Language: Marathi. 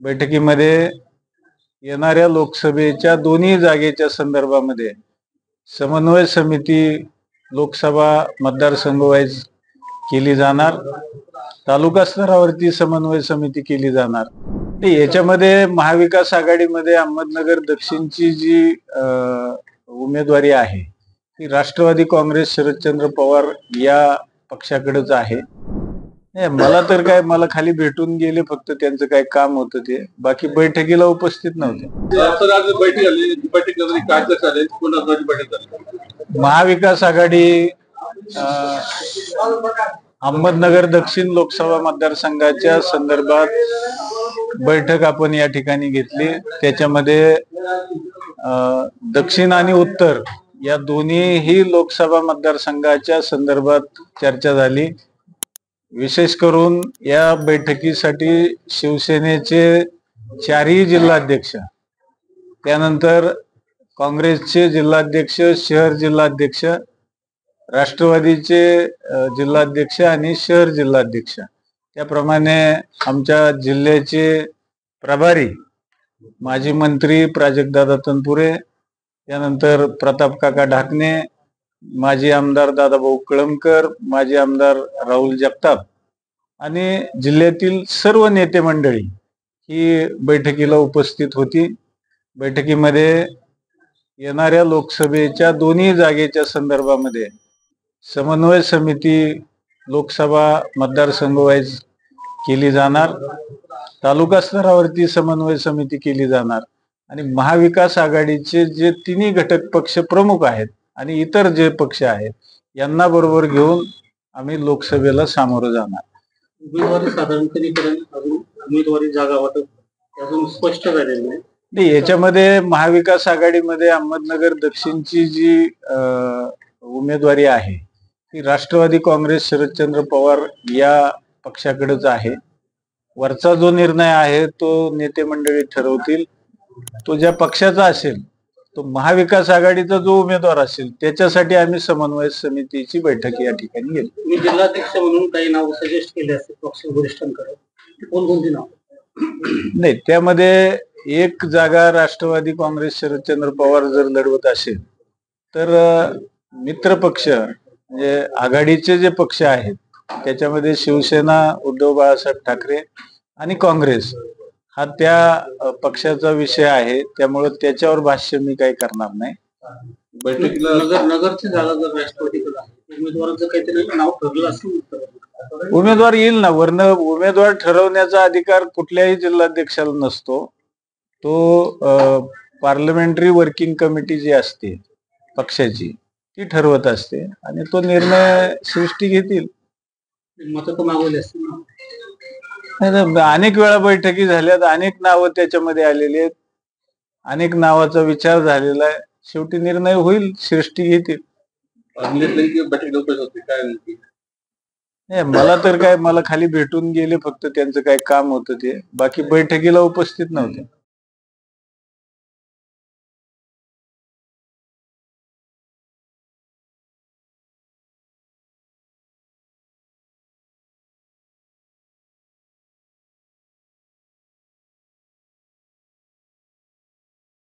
बैठकीमध्ये येणाऱ्या लोकसभेच्या दोन्ही जागेच्या संदर्भामध्ये समन्वय समिती लोकसभा मतदारसंघ वाईज केली जाणार, तालुका स्तरावरती समन्वय समिती केली जाणार। याच्यामध्ये महाविकास आघाडीमध्ये अहमदनगर दक्षिणची जी उमेदवारी आहे ती राष्ट्रवादी काँग्रेस शरदचंद्र पवार या पक्षाकडेच आहे। मला तर काय, मला खाली भेटून गेले, फक्त त्यांचं काय काम होतं ते, बाकी बैठकीला उपस्थित नव्हते। महाविकास आघाडी अहमदनगर दक्षिण लोकसभा मतदारसंघाच्या संदर्भात बैठक आपण या ठिकाणी घेतली। त्याच्यामध्ये दक्षिण आणि उत्तर या दोन्हीही लोकसभा मतदारसंघाच्या संदर्भात चर्चा झाली। विशेष करून या बैठकीसाठी शिवसेनेचे 4ही जिल्हाध्यक्ष, त्यानंतर काँग्रेसचे जिल्हाध्यक्ष, शहर जिल्हाध्यक्ष, राष्ट्रवादीचे जिल्हाध्यक्ष आणि शहर जिल्हाध्यक्ष, त्याप्रमाणे आमच्या जिल्ह्याचे प्रभारी माजी मंत्री प्राजक्तदादा तनपुरे, त्यानंतर प्रताप काका ढाकणे, माजी आमदार दादाभाऊ कळमकर, माजी आमदार राहुल जगताप आणि जिल्ह्यातील सर्व नेते मंडळी ही बैठकीला उपस्थित होती। बैठकीमध्ये येणाऱ्या लोकसभेच्या दोन्ही जागेच्या संदर्भामध्ये समन्वय समिती लोकसभा मतदारसंघ वाईज केली जाणार, तालुका स्तरावरती समन्वय समिती केली जाणार आणि महाविकास आघाडीचे जे तिन्ही घटक पक्ष प्रमुख आहेत आणि इतर जे पक्ष आहेत यांना बरोबर घेऊन आम्ही लोकसभेला सामोरं जाणार। उमेदवारी साधारणपणे उमेदवारी जागा वाटप अजून स्पष्ट झालेलं नाही। याच्यामध्ये महाविकास आघाडीमध्ये अहमदनगर दक्षिणची जी उमेदवारी आहे ती राष्ट्रवादी काँग्रेस शरदचंद्र पवार या पक्षाकडेच आहे। वरचा जो निर्णय आहे तो नेते मंडळी ठरवतील, तो ज्या पक्षाचा असेल तो महाविकास आघाडीचा जो उमेदवार असेल त्याच्यासाठी आम्ही समन्वय समितीची बैठक या ठिकाणी घेतली। मी जिल्हाध्यक्ष म्हणून काही नाव सजेस्ट केले असते पक्ष वरिष्ठांकडे, कोणकोणती नाव? नाही, त्यामध्ये एक जागा राष्ट्रवादी काँग्रेस शरदचंद्र पवार जर लढवत असेल तर मित्र पक्ष म्हणजे आघाडीचे जे पक्ष आहेत त्याच्यामध्ये शिवसेना, उद्धव बाळासाहेब ठाकरे आणि काँग्रेस हा त्या पक्षाचा विषय आहे, त्यामुळे त्याच्यावर भाष्य मी काही करणार नाही। बैठकीला नगरची जागा जर राष्ट्रवादीकडे आहे, उमेदवाराचं काहीतरी नाव ठरलं असेल, उमेदवार येईल ना, वरनं उमेदवार ठरवण्याचा अधिकार कुठल्याही जिल्हाध्यक्षाला नसतो। तो पार्लमेंटरी वर्किंग कमिटी जी असते पक्षाची ती ठरवत असते आणि तो निर्णय सृष्टी घेतील। मत तर मागवले असतील ना? अनेक वेळा बैठकी झाल्यात, अनेक नावं त्याच्यामध्ये आलेली आहेत, अनेक नावाचा विचार झालेला आहे, शेवटी निर्णय होईल, सृष्टी घेतील। मला तर काय, मला खाली भेटून गेले, फक्त त्यांचं काय काम होतं ते, बाकी बैठकीला उपस्थित नव्हते।